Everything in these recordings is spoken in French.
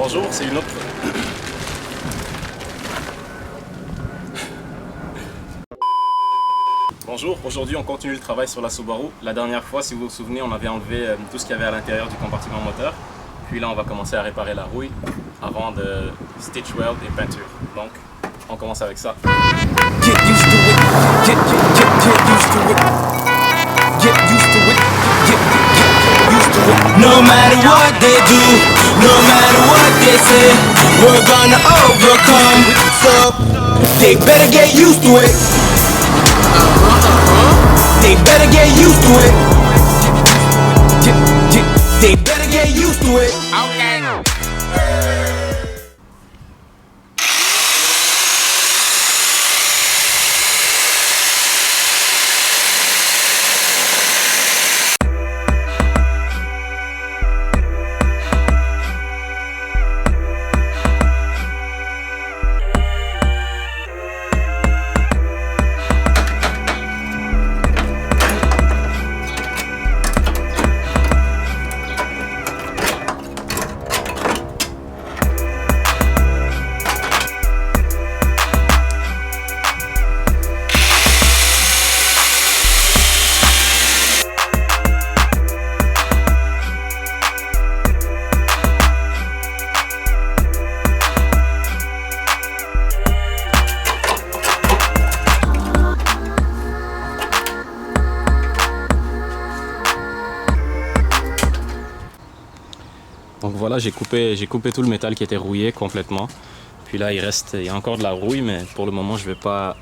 Bonjour, c'est une autre... Bonjour, aujourd'hui on continue le travail sur la Subaru. La dernière fois, si vous vous souvenez, on avait enlevé tout ce qu'il y avait à l'intérieur du compartiment moteur. Puis là, on va commencer à réparer la rouille avant de stitch weld et peinture. Donc, on commence avec ça. Get used to it. Get used to it. Get used to it. Get used to it. No matter what they do, no matter what they say, we're gonna overcome. So they better get used to it. They better get used to it. They better get used to it. Okay. Donc voilà, j'ai coupé tout le métal qui était rouillé complètement. Puis là, il y a encore de la rouille, mais pour le moment, je vais pas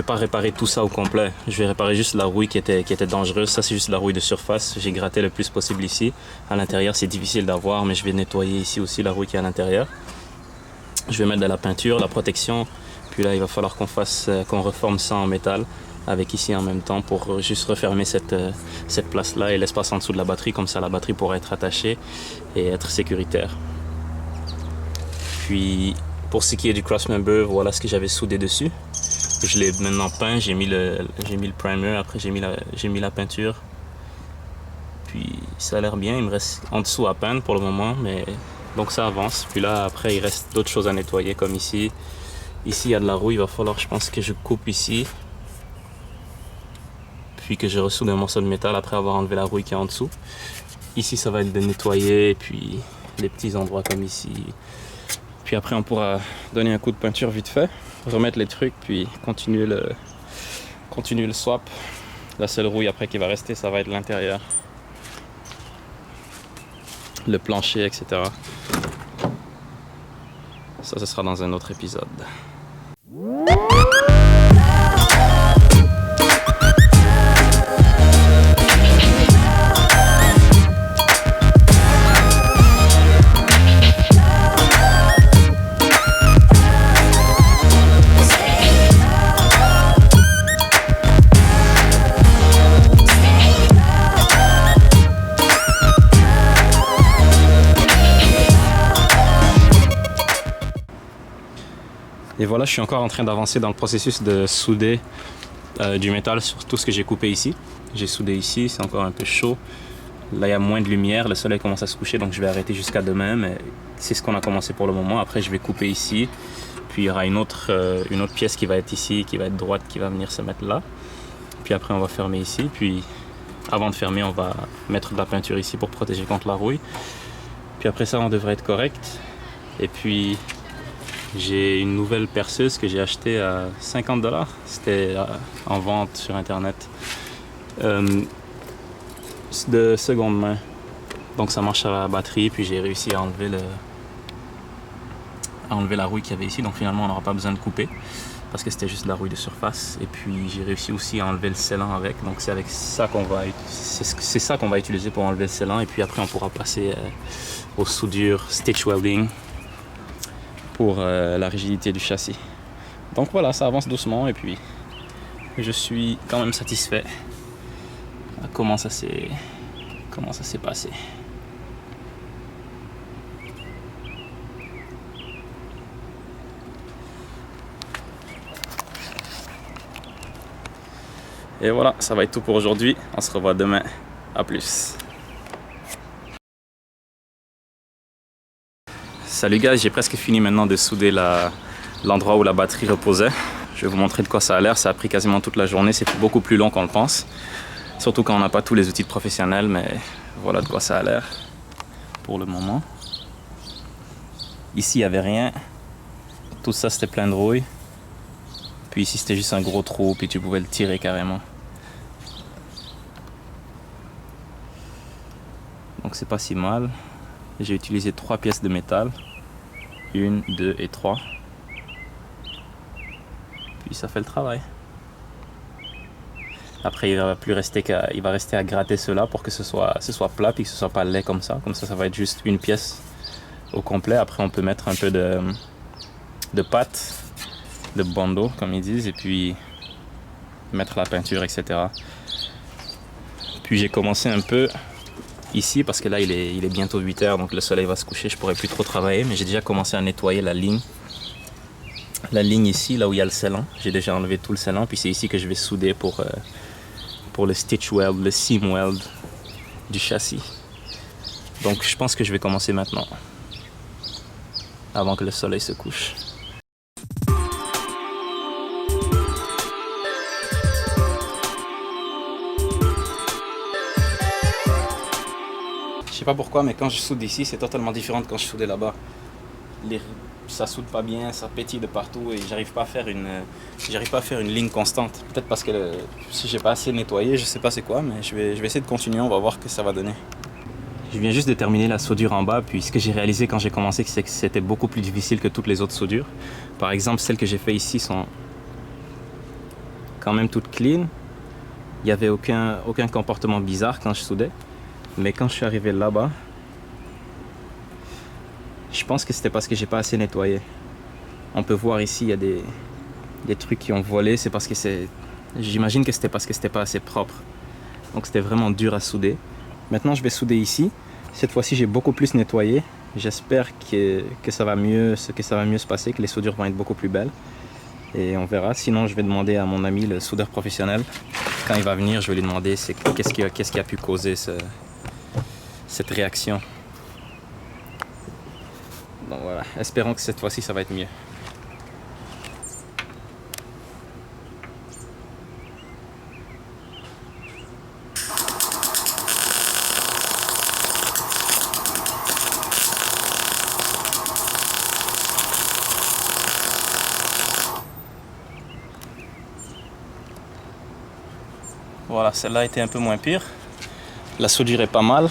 réparer tout ça au complet. Je vais réparer juste la rouille qui était dangereuse. Ça, c'est juste la rouille de surface. J'ai gratté le plus possible ici. À l'intérieur, c'est difficile d'avoir, mais je vais nettoyer ici aussi la rouille qui est à l'intérieur. Je vais mettre de la peinture, la protection. Puis là, il va falloir qu'on reforme ça en métal avec ici en même temps pour juste refermer cette place-là et l'espace en dessous de la batterie. Comme ça, la batterie pourra être attachée et être sécuritaire. Puis, pour ce qui est du crossmember, voilà ce que j'avais soudé dessus. Je l'ai maintenant peint, j'ai mis le primer, après j'ai mis la peinture. Puis ça a l'air bien, il me reste en dessous à peindre pour le moment, mais donc ça avance. Puis là après il reste d'autres choses à nettoyer comme ici. Ici il y a de la rouille, il va falloir je pense que je coupe ici. Puis que je ressoude un morceau de métal après avoir enlevé la rouille qui est en dessous. Ici ça va être de nettoyer, et puis les petits endroits comme ici. Puis après on pourra donner un coup de peinture vite fait, remettre les trucs, puis continuer le swap. La seule rouille après qui va rester, ça va être l'intérieur. Le plancher, etc. Ça, ce sera dans un autre épisode. Et voilà, je suis encore en train d'avancer dans le processus de souder du métal sur tout ce que j'ai coupé ici. J'ai soudé ici, c'est encore un peu chaud. Là, il y a moins de lumière, le soleil commence à se coucher, donc je vais arrêter jusqu'à demain. Mais c'est ce qu'on a commencé pour le moment. Après, je vais couper ici. Puis il y aura une autre pièce qui va être ici, qui va être droite, qui va venir se mettre là. Puis après, on va fermer ici. Puis avant de fermer, on va mettre de la peinture ici pour protéger contre la rouille. Puis après ça, on devrait être correct. Et puis... j'ai une nouvelle perceuse que j'ai achetée à 50 $. C'était en vente sur internet de seconde main. Donc ça marche à la batterie. Puis j'ai réussi à enlever la rouille qu'il y avait ici. Donc finalement on n'aura pas besoin de couper parce que c'était juste de la rouille de surface. Et puis j'ai réussi aussi à enlever le scellant avec. Donc c'est avec ça qu'on va utiliser pour enlever le scellant. Et puis après on pourra passer aux soudures stitch welding pour la rigidité du châssis. Donc voilà, ça avance doucement et puis je suis quand même satisfait à comment ça s'est passé. Et voilà, ça va être tout pour aujourd'hui. On se revoit demain. À plus. Salut guys, j'ai presque fini maintenant de souder l'endroit où la batterie reposait. Je vais vous montrer de quoi ça a l'air. Ça a pris quasiment toute la journée, c'est beaucoup plus long qu'on le pense. Surtout quand on n'a pas tous les outils de professionnels, mais voilà de quoi ça a l'air pour le moment. Ici, il n'y avait rien. Tout ça, c'était plein de rouille. Puis ici, c'était juste un gros trou, puis tu pouvais le tirer carrément. Donc c'est pas si mal. J'ai utilisé 3 pièces de métal. 1, 2 et 3. Puis ça fait le travail. Après il va rester à gratter cela pour que ce soit plat puis que ce soit pas laid comme ça. Comme ça va être juste une pièce au complet. Après on peut mettre un peu de pâte, de bandeau comme ils disent, et puis mettre la peinture, etc. Puis j'ai commencé un peu ici parce que là il est bientôt 8 h, donc le soleil va se coucher, je pourrais plus trop travailler, mais j'ai déjà commencé à nettoyer la ligne ici, là où il y a le scellant. J'ai déjà enlevé tout le scellant, puis c'est ici que je vais souder pour le stitch weld, le seam weld du châssis. Donc je pense que je vais commencer maintenant, avant que le soleil se couche. Je sais pas pourquoi, mais quand je soude ici, c'est totalement différent de quand je soudais là-bas. Ça soude pas bien, ça pétille de partout et j'arrive pas à faire une ligne constante. Peut-être parce que si j'ai pas assez nettoyé, je sais pas c'est quoi, mais je vais essayer de continuer, on va voir ce que ça va donner. Je viens juste de terminer la soudure en bas, puis ce que j'ai réalisé quand j'ai commencé, c'est que c'était beaucoup plus difficile que toutes les autres soudures. Par exemple, celles que j'ai fait ici sont quand même toutes clean. Il n'y avait aucun comportement bizarre quand je soudais. Mais quand je suis arrivé là-bas, je pense que c'était parce que j'ai pas assez nettoyé. On peut voir ici, il y a des trucs qui ont volé. C'est parce que j'imagine que c'était parce que c'était pas assez propre. Donc c'était vraiment dur à souder. Maintenant, je vais souder ici. Cette fois-ci, j'ai beaucoup plus nettoyé. J'espère que ça va mieux se passer, que les soudures vont être beaucoup plus belles. Et on verra. Sinon, je vais demander à mon ami, le soudeur professionnel. Quand il va venir, je vais lui demander qu'est-ce qui a pu causer cette réaction. Donc voilà, espérons que cette fois-ci ça va être mieux. Voilà, celle-là a été un peu moins pire. La soudure est pas mal.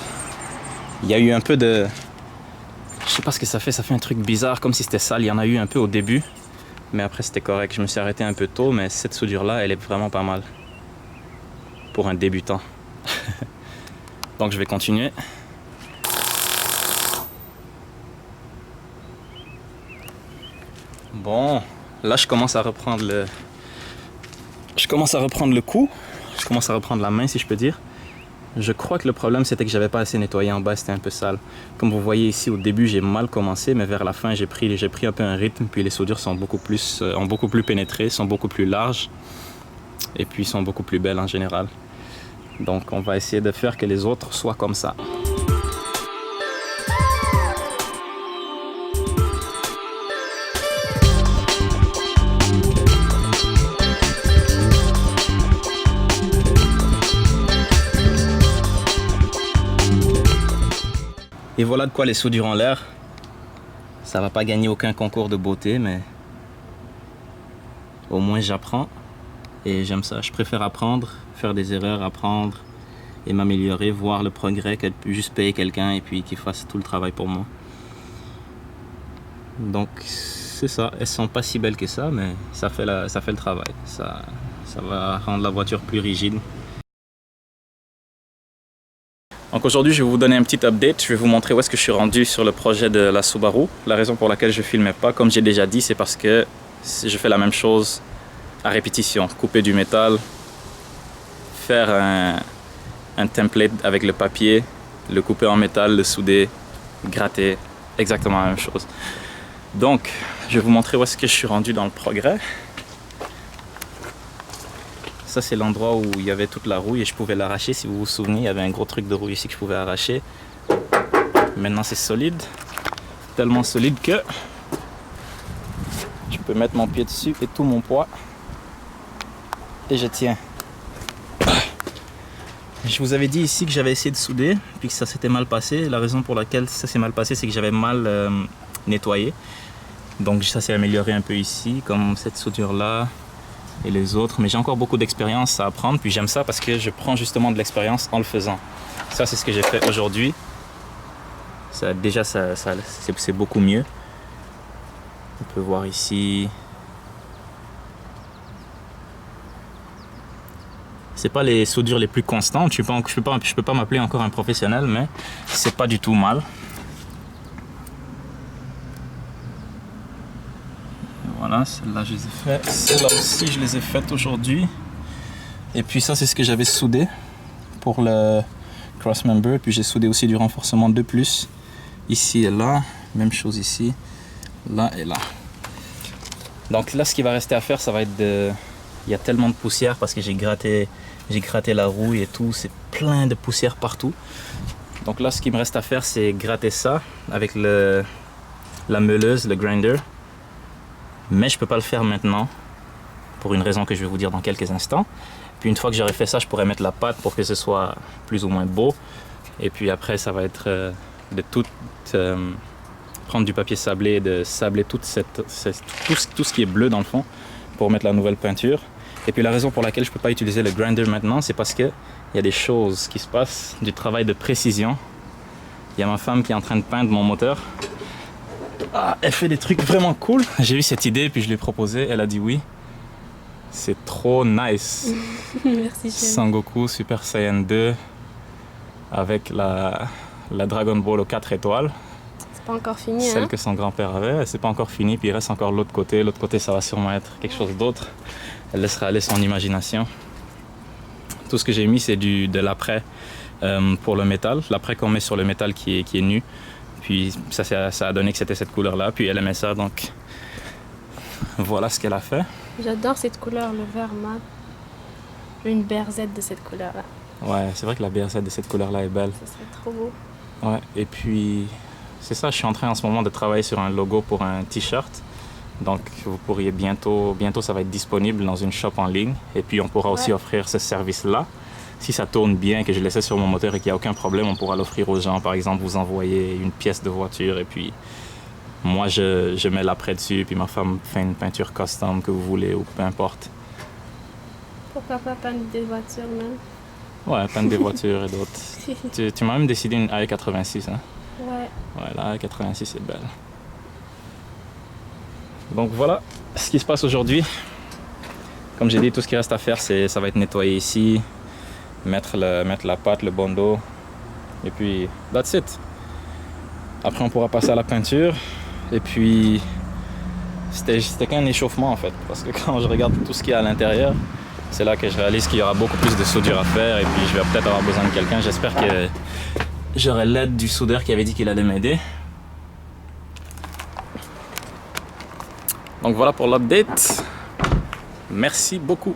Il y a eu un peu de... Je sais pas ce que ça fait un truc bizarre, comme si c'était sale. Il y en a eu un peu au début, mais après c'était correct. Je me suis arrêté un peu tôt, mais cette soudure-là, elle est vraiment pas mal pour un débutant. Donc je vais continuer. Bon, là je commence à reprendre le coup. Je commence à reprendre la main, si je peux dire. Je crois que le problème c'était que j'avais pas assez nettoyé en bas, c'était un peu sale. Comme vous voyez ici au début j'ai mal commencé, mais vers la fin j'ai pris un peu un rythme, puis les soudures ont beaucoup plus pénétré, sont beaucoup plus larges et puis sont beaucoup plus belles en général. Donc on va essayer de faire que les autres soient comme ça. Et voilà de quoi les soudures ont l'air. Ça va pas gagner aucun concours de beauté, mais au moins j'apprends et j'aime ça. Je préfère apprendre, faire des erreurs, apprendre et m'améliorer, voir le progrès, que juste payer quelqu'un et puis qu'il fasse tout le travail pour moi. Donc c'est ça, elles sont pas si belles que ça, mais ça fait le travail. Ça va rendre la voiture plus rigide. Donc aujourd'hui, je vais vous donner un petit update. Je vais vous montrer où est-ce que je suis rendu sur le projet de la Subaru. La raison pour laquelle je ne filmais pas, comme j'ai déjà dit, c'est parce que je fais la même chose à répétition. Couper du métal, faire un template avec le papier, le couper en métal, le souder, gratter, exactement la même chose. Donc, je vais vous montrer où est-ce que je suis rendu dans le progrès. Ça, c'est l'endroit où il y avait toute la rouille et je pouvais l'arracher. Si vous vous souvenez, il y avait un gros truc de rouille ici que je pouvais arracher. Maintenant, c'est solide. tellement solide que je peux mettre mon pied dessus et tout mon poids et je tiens. Je vous avais dit ici que j'avais essayé de souder puis que ça s'était mal passé. La raison pour laquelle ça s'est mal passé, c'est que j'avais mal nettoyé. Donc ça s'est amélioré un peu ici, comme cette soudure là et les autres. Mais j'ai encore beaucoup d'expérience à apprendre, puis j'aime ça parce que je prends justement de l'expérience en le faisant. Ça, c'est ce que j'ai fait aujourd'hui. Déjà, c'est beaucoup mieux. On peut voir ici. C'est pas les soudures les plus constantes. Je peux pas m'appeler encore un professionnel, mais c'est pas du tout mal. Voilà, celle-là je les ai faites. Celle-là aussi je les ai faites aujourd'hui. Et puis ça c'est ce que j'avais soudé pour le cross member. Et puis j'ai soudé aussi du renforcement de plus. Ici et là. Même chose ici. Là et là. Donc là ce qui va rester à faire, ça va être de... Il y a tellement de poussière parce que j'ai gratté la rouille et tout. C'est plein de poussière partout. Donc là ce qui me reste à faire, c'est gratter ça avec la meuleuse, le grinder. Mais je peux pas le faire maintenant pour une raison que je vais vous dire dans quelques instants. Puis une fois que j'aurai fait ça, je pourrais mettre la pâte pour que ce soit plus ou moins beau. Et puis après, ça va être de prendre du papier sablé et de sabler tout ce qui est bleu dans le fond pour mettre la nouvelle peinture. Et puis la raison pour laquelle je peux pas utiliser le grinder maintenant, c'est parce que il y a des choses qui se passent, du travail de précision. Il y a ma femme qui est en train de peindre mon moteur. Ah, elle fait des trucs vraiment cool. J'ai eu cette idée puis je l'ai proposée. Elle a dit oui. C'est trop nice. Merci, chérie. Sangoku Super Saiyan 2 avec la Dragon Ball aux 4 étoiles. C'est pas encore fini, Celle hein? que son grand-père avait. C'est pas encore fini. Puis il reste encore l'autre côté. L'autre côté, ça va sûrement être quelque chose d'autre. Elle laissera aller son imagination. Tout ce que j'ai mis, c'est de l'après pour le métal. L'après qu'on met sur le métal qui est nu. Puis ça a donné que c'était cette couleur-là. Puis elle aimait ça, donc voilà ce qu'elle a fait. J'adore cette couleur, le vert mat. Je veux une BRZ de cette couleur-là. Ouais, c'est vrai que la BRZ de cette couleur-là est belle. Ça serait trop beau. Ouais, et puis c'est ça, je suis en train en ce moment de travailler sur un logo pour un t-shirt. Donc vous pourriez bientôt ça va être disponible dans une shop en ligne. Et puis on pourra aussi offrir ce service-là. Si ça tourne bien, que je laissais sur mon moteur et qu'il n'y a aucun problème, on pourra l'offrir aux gens. Par exemple, vous envoyez une pièce de voiture et puis moi, je mets l'après dessus. Puis ma femme fait une peinture custom que vous voulez ou peu importe. Pourquoi pas peindre des voitures, même? Ouais, peindre des voitures et d'autres. Tu m'as même décidé une AE86, hein? Ouais. Ouais, la AE86 est belle. Donc voilà ce qui se passe aujourd'hui. Comme j'ai dit, tout ce qui reste à faire, ça va être nettoyer ici. Mettre la pâte, le bondo, et puis that's it. Après on pourra passer à la peinture, et puis c'était qu'un échauffement en fait, parce que quand je regarde tout ce qu'il y a à l'intérieur, c'est là que je réalise qu'il y aura beaucoup plus de soudure à faire, et puis je vais peut-être avoir besoin de quelqu'un. J'espère que j'aurai l'aide du soudeur qui avait dit qu'il allait m'aider. Donc voilà pour l'update. Merci beaucoup.